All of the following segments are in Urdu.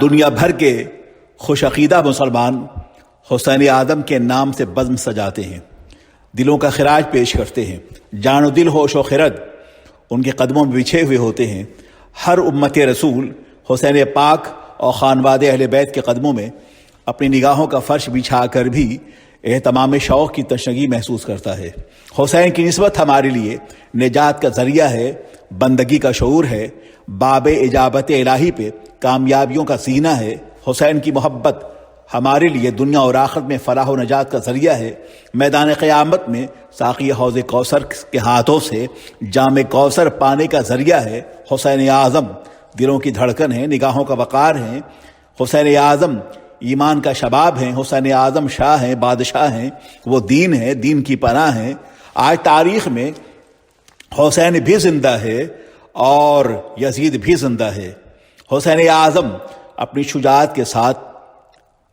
دنیا بھر کے خوش عقیدہ مسلمان حسین اعظم کے نام سے بزم سجاتے ہیں، دلوں کا خراج پیش کرتے ہیں، جان و دل ہوش و خرد ان کے قدموں میں بچھے ہوئے ہوتے ہیں۔ ہر امت رسول حسین پاک اور خانواد اہل بیت کے قدموں میں اپنی نگاہوں کا فرش بچھا کر بھی اہتمام شوق کی تشنگی محسوس کرتا ہے۔ حسین کی نسبت ہمارے لیے نجات کا ذریعہ ہے، بندگی کا شعور ہے، باب اجابت الہی پہ کامیابیوں کا سینہ ہے۔ حسین کی محبت ہمارے لیے دنیا اور آخرت میں فلاح و نجات کا ذریعہ ہے۔ میدان قیامت میں ساقی حوض کوثر کے ہاتھوں سے جام کوثر پانے کا ذریعہ ہے۔ حسین اعظم دلوں کی دھڑکن ہے، نگاہوں کا وقار ہیں۔ حسین اعظم ایمان کا شباب ہیں۔ حسین اعظم شاہ ہیں، بادشاہ ہیں، وہ دین ہے، دین کی پناہ ہیں۔ آج تاریخ میں حسین بھی زندہ ہے اور یزید بھی زندہ ہے۔ حسین اعظم اپنی شجاعت کے ساتھ،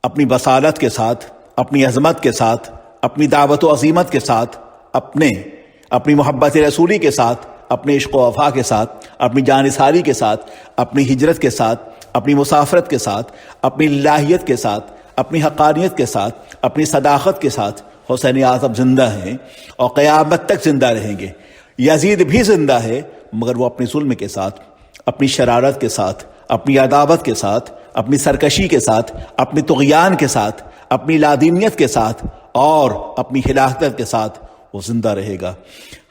اپنی بصالت کے ساتھ، اپنی عظمت کے ساتھ، اپنی دعوت و عظیمت کے ساتھ، اپنی محبت رسولی کے ساتھ، اپنے عشق و وفا کے ساتھ، اپنی جانثاری کے ساتھ، اپنی ہجرت کے ساتھ، اپنی مسافرت کے ساتھ، اپنی الہیت کے ساتھ، اپنی حقانیت کے ساتھ، اپنی صداقت کے ساتھ حسین اعظم زندہ ہیں اور قیامت تک زندہ رہیں گے۔ یزید بھی زندہ ہے، مگر وہ اپنے ظلم کے ساتھ، اپنی شرارت کے ساتھ، اپنی عداوت کے ساتھ، اپنی سرکشی کے ساتھ، اپنی طغیان کے ساتھ، اپنی لادینیت کے ساتھ اور اپنی ہلاکت کے ساتھ وہ زندہ رہے گا۔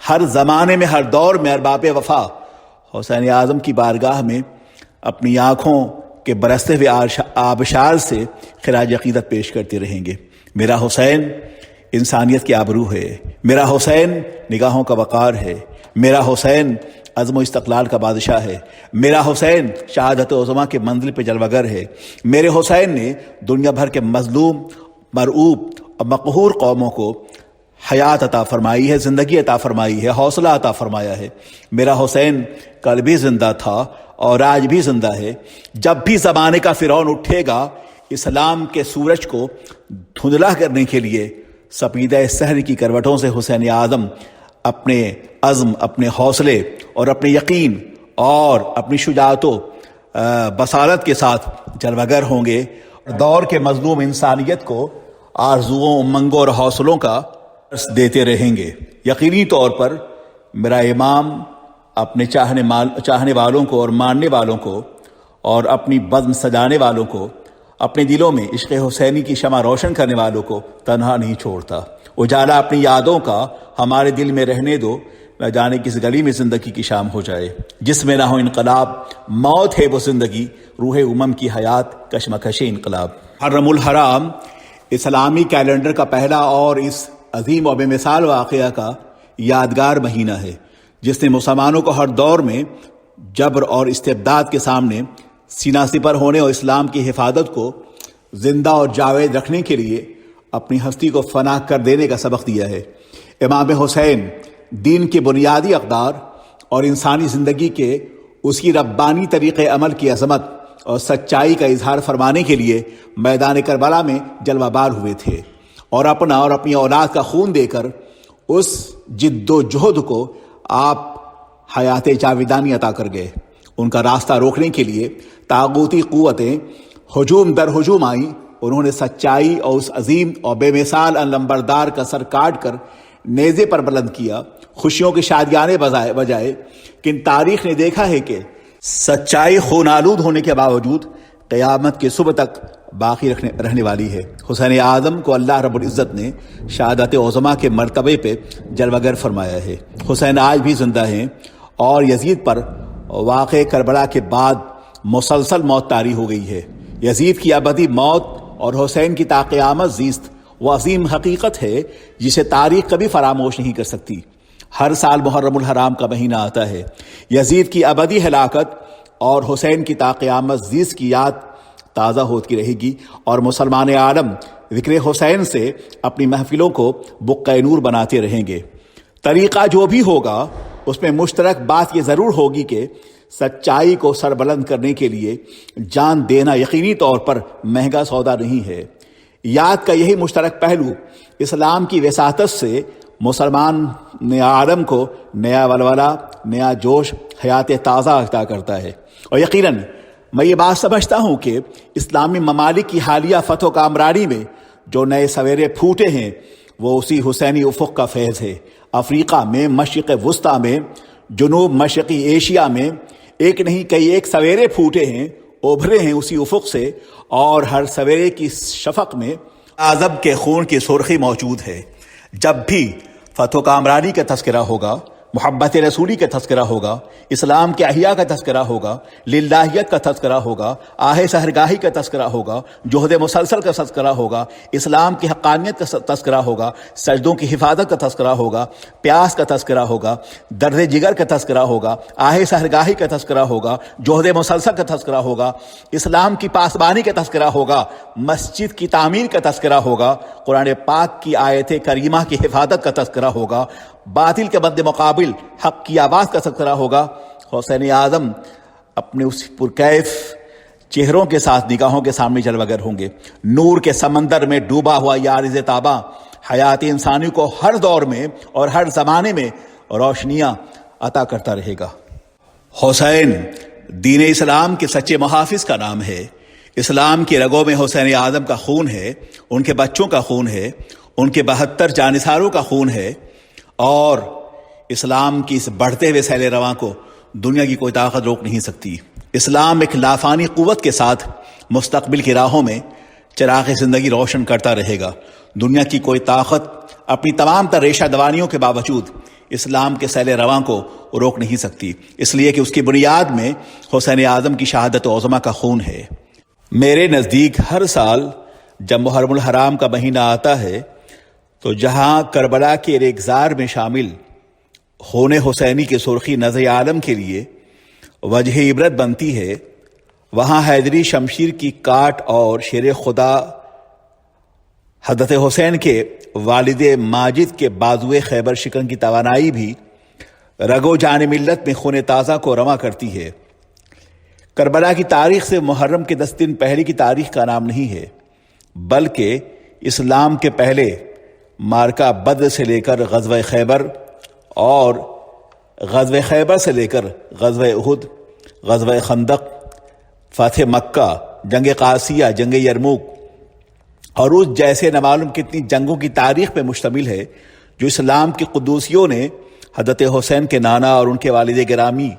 ہر زمانے میں، ہر دور میں ارباب وفا حسین اعظم کی بارگاہ میں اپنی آنکھوں کے برستے ہوئے آبشار سے خراج عقیدت پیش کرتے رہیں گے۔ میرا حسین انسانیت کی آبرو ہے، میرا حسین نگاہوں کا وقار ہے، میرا حسین عزم و استقلال کا بادشاہ ہے، میرا حسین شہادت عظمیٰ کے منزل پہ جلوگر ہے۔ میرے حسین نے دنیا بھر کے مظلوم، مرعوب اور مقہور قوموں کو حیات عطا فرمائی ہے، زندگی عطا فرمائی ہے، حوصلہ عطا فرمایا ہے۔ میرا حسین کل بھی زندہ تھا اور آج بھی زندہ ہے۔ جب بھی زمانے کا فرعون اٹھے گا اسلام کے سورج کو دھندلا کرنے کے لیے، سپیدہ سحر کی کروٹوں سے حسین اعظم اپنے عزم، اپنے حوصلے اور اپنے یقین اور اپنی شجاعت و بصارت کے ساتھ جلوگر ہوں گے۔ دور کے مظلوم انسانیت کو آرزوؤں، امنگوں اور حوصلوں کا درس دیتے رہیں گے۔ یقینی طور پر میرا امام اپنے چاہنے والوں کو اور ماننے والوں کو اور اپنی بزم سجانے والوں کو، اپنے دلوں میں عشق حسینی کی شمع روشن کرنے والوں کو تنہا نہیں چھوڑتا۔ اجالا اپنی یادوں کا ہمارے دل میں رہنے دو، نہ جانے کس گلی میں زندگی کی شام ہو جائے۔ جس میں نہ ہو انقلاب، موت ہے وہ زندگی، روح کی حیات، کشمکش انقلاب۔ محرم الحرام اسلامی کیلنڈر کا پہلا اور اس عظیم و بے مثال واقعہ کا یادگار مہینہ ہے، جس نے مسلمانوں کو ہر دور میں جبر اور استبداد کے سامنے سینہ سپر ہونے اور اسلام کی حفاظت کو زندہ اور جاوید رکھنے کے لیے اپنی ہستی کو فنا کر دینے کا سبق دیا ہے۔ امام حسین دین کے بنیادی اقدار اور انسانی زندگی کے اس کی ربانی طریقے عمل کی عظمت اور سچائی کا اظہار فرمانے کے لیے میدان کربلا میں جلوہ بار ہوئے تھے، اور اپنا اور اپنی اولاد کا خون دے کر اس جد و جہد کو آپ حیات جاویدانی عطا کر گئے۔ ان کا راستہ روکنے کے لیے طاغوتی قوتیں ہجوم در ہجوم آئیں۔ انہوں نے سچائی اور اس عظیم اور بے مثال علمبردار کا سر کاٹ کر نیزے پر بلند کیا۔ خوشیوں کی شادیانے بجائے کہ تاریخ نے دیکھا ہے کہ سچائی خون آلود ہونے کے باوجود قیامت کے صبح تک باقی رہنے والی ہے۔ حسین اعظم کو اللہ رب العزت نے شہادت عظمیٰ کے مرتبے پہ جلوگر فرمایا ہے۔ حسین آج بھی زندہ ہیں اور یزید پر واقع کربلا کے بعد مسلسل موت طاری ہو گئی ہے۔ یزید کی ابدی موت اور حسین کی تا قیامت زیست وہ عظیم حقیقت ہے جسے تاریخ کبھی فراموش نہیں کر سکتی۔ ہر سال محرم الحرام کا مہینہ آتا ہے۔ یزید کی ابدی ہلاکت اور حسین کی تا قیامت زیست کی یاد تازہ ہوتی رہے گی، اور مسلمان عالم ذکر حسین سے اپنی محفلوں کو بقع نور بناتے رہیں گے۔ طریقہ جو بھی ہوگا اس میں مشترک بات یہ ضرور ہوگی کہ سچائی کو سربلند کرنے کے لیے جان دینا یقینی طور پر مہنگا سودا نہیں ہے۔ یاد کا یہی مشترک پہلو اسلام کی وساطت سے مسلمان عالم کو نیا ولولہ، نیا جوش، حیات تازہ عطا کرتا ہے، اور یقیناً میں یہ بات سمجھتا ہوں کہ اسلامی ممالک کی حالیہ فتح و کامرانی میں جو نئے سویرے پھوٹے ہیں وہ اسی حسینی افق کا فیض ہے۔ افریقہ میں، مشرق وسطیٰ میں، جنوب مشرقی ایشیا میں ایک نہیں کئی ایک سویرے پھوٹے ہیں، ابھرے ہیں اسی افق سے، اور ہر سویرے کی شفق میں اعظم کے خون کی سرخی موجود ہے۔ جب بھی فتح و کامرانی کا تذکرہ ہوگا، محبت رسولی کا تذکرہ ہوگا، اسلام کے احیاء کا تذکرہ ہوگا، للہیت کا تذکرہ ہوگا، آہ سحرگاہی کا تذکرہ ہوگا، جہد مسلسل کا تذکرہ ہوگا، اسلام کی حقانیت کا تذکرہ ہوگا، سجدوں کی حفاظت کا تذکرہ ہوگا، پیاس کا تذکرہ ہوگا، درد جگر کا تذکرہ ہوگا، آہ سحرگاہی کا تذکرہ ہوگا، جہد مسلسل کا تذکرہ ہوگا، اسلام کی پاسبانی کا تذکرہ ہوگا، مسجد کی تعمیر کا تذکرہ ہوگا، قرآن پاک کی آیت کریمہ کی حفاظت کا تذکرہ ہوگا، باطل کے مد مقابل حق کی آواز کا تذکرہ ہوگا۔ حسین اعظم اپنے اس پرکیف چہروں کے ساتھ نگاہوں کے سامنے جلوگر ہوں گے۔ نور کے سمندر میں ڈوبا ہوا یہ عارض تاباں حیات انسانی کو ہر دور میں اور ہر زمانے میں روشنیاں عطا کرتا رہے گا۔ حسین دین اسلام کے سچے محافظ کا نام ہے۔ اسلام کی رگوں میں حسین اعظم کا خون ہے، ان کے بچوں کا خون ہے، ان کے 72 جانثاروں کا خون ہے، اور اسلام کی اس بڑھتے ہوئے سیل رواں کو دنیا کی کوئی طاقت روک نہیں سکتی۔ اسلام ایک لافانی قوت کے ساتھ مستقبل کی راہوں میں چراغ زندگی روشن کرتا رہے گا۔ دنیا کی کوئی طاقت اپنی تمام تر ریشہ دوانیوں کے باوجود اسلام کے سیل رواں کو روک نہیں سکتی، اس لیے کہ اس کی بنیاد میں حسین اعظم کی شہادت عظمیٰ کا خون ہے۔ میرے نزدیک ہر سال جب محرم الحرام کا مہینہ آتا ہے تو جہاں کربلا کے ریگزار میں شامل خون حسینی کی سرخی نظر عالم کے لیے وجہ عبرت بنتی ہے، وہاں حیدری شمشیر کی کاٹ اور شیر خدا حضرت حسین کے والد ماجد کے بازوئے خیبر شکن کی توانائی بھی رگ و جان ملت میں خون تازہ کو رواں کرتی ہے۔ کربلا کی تاریخ سے محرم کے 10 دن پہلے کی تاریخ کا نام نہیں ہے، بلکہ اسلام کے پہلے مارکہ بدر سے لے کر غزوہ خیبر، اور غزوہ خیبر سے لے کر غزوہ احد، غزوہ خندق، فتح مکہ، جنگ قادسیہ، جنگ یرموک اور اس جیسے نہ معلوم کتنی جنگوں کی تاریخ پہ مشتمل ہے جو اسلام کی قدوسیوں نے حضرت حسین کے نانا اور ان کے والد گرامی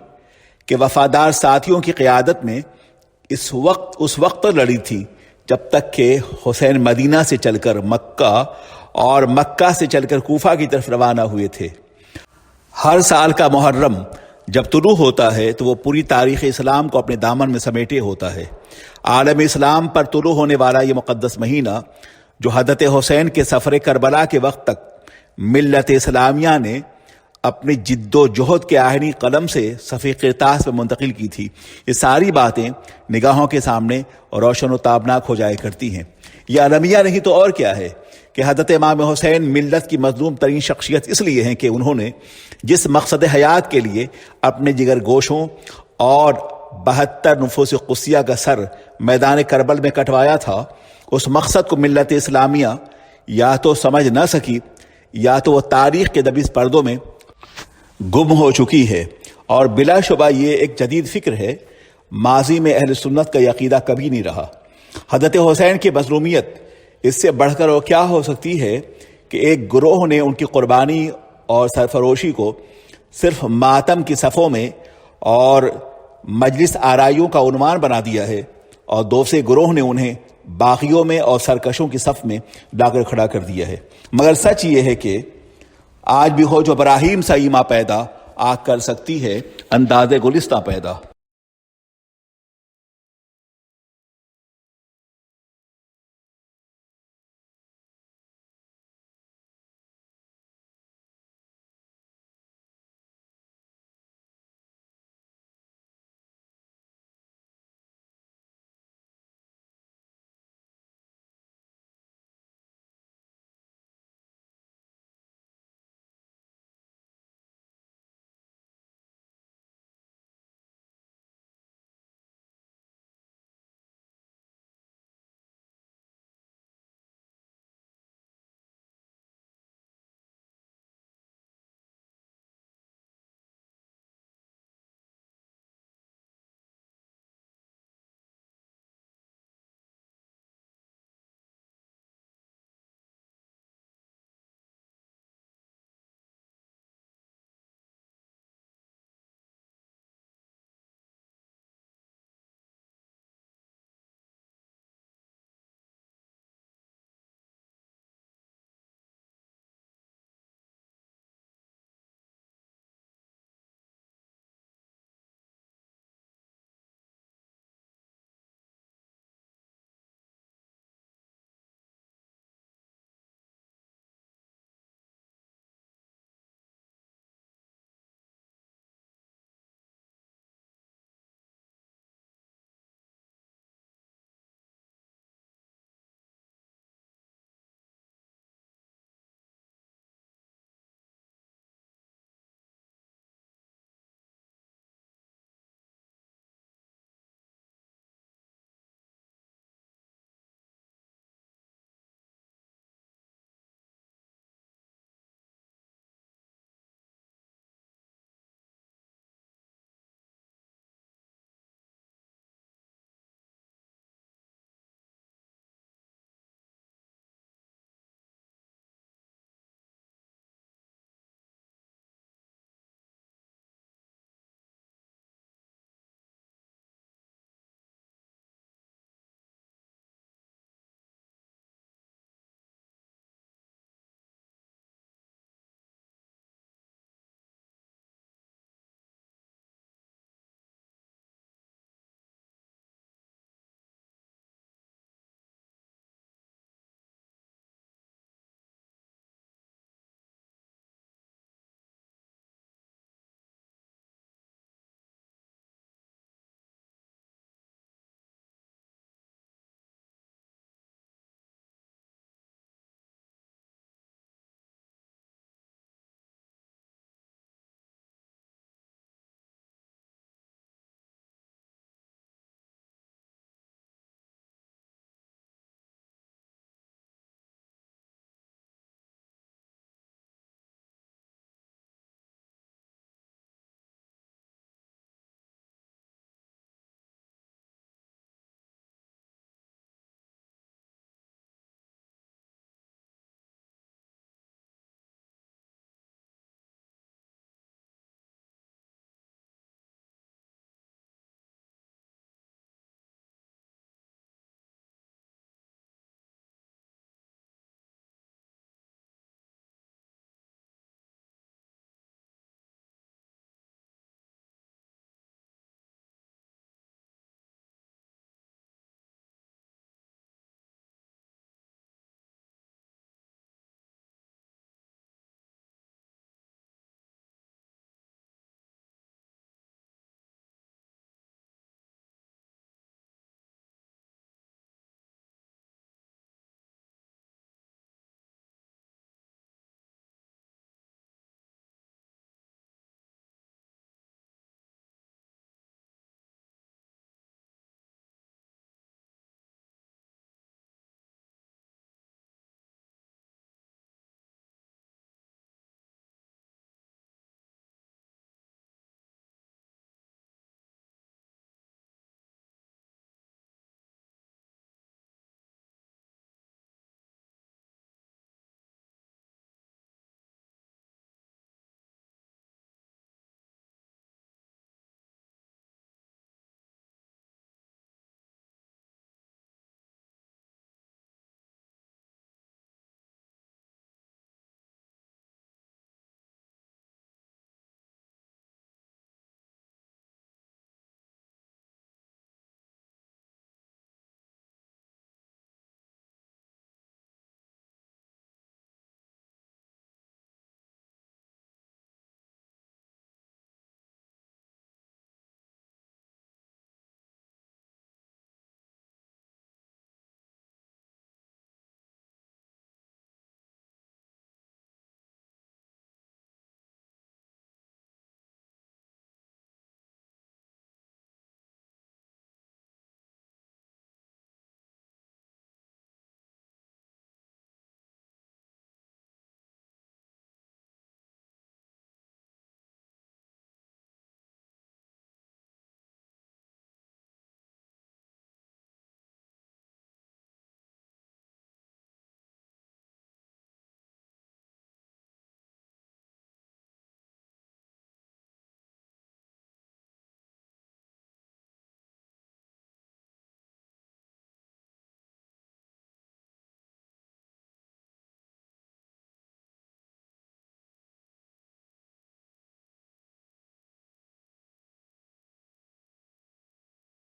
کے وفادار ساتھیوں کی قیادت میں اس وقت لڑی تھی جب تک کہ حسین مدینہ سے چل کر مکہ اور مکہ سے چل کر کوفہ کی طرف روانہ ہوئے تھے۔ ہر سال کا محرم جب طلوع ہوتا ہے تو وہ پوری تاریخ اسلام کو اپنے دامن میں سمیٹے ہوتا ہے۔ عالم اسلام پر طلوع ہونے والا یہ مقدس مہینہ جو حضرت حسین کے سفر کربلا کے وقت تک ملت اسلامیہ نے اپنی جد و جہد کے آہنی قلم سے صفحہ قرطاس میں منتقل کی تھی، یہ ساری باتیں نگاہوں کے سامنے روشن و تابناک ہو جائے کرتی ہیں۔ یہ المیہ نہیں تو اور کیا ہے کہ حضرت امام حسین ملت کی مظلوم ترین شخصیت اس لیے ہیں کہ انہوں نے جس مقصد حیات کے لیے اپنے جگر گوشوں اور 72 نفوس قدسیہ کا سر میدان کربل میں کٹوایا تھا، اس مقصد کو ملت اسلامیہ یا تو سمجھ نہ سکی یا تو وہ تاریخ کے دبیز پردوں میں گم ہو چکی ہے، اور بلا شبہ یہ ایک جدید فکر ہے، ماضی میں اہل سنت کا عقیدہ کبھی نہیں رہا۔ حضرت حسین کی مظلومیت اس سے بڑھ کر اور کیا ہو سکتی ہے کہ ایک گروہ نے ان کی قربانی اور سرفروشی کو صرف ماتم کی صفوں میں اور مجلس آرائیوں کا عنوان بنا دیا ہے، اور دوسرے گروہ نے انہیں باغیوں میں اور سرکشوں کی صف میں لا کر کھڑا کر دیا ہے۔ مگر سچ یہ ہے کہ آج بھی ہو جو براہیم سا ایما پیدا، آگ کر سکتی ہے انداز گلستہ پیدا۔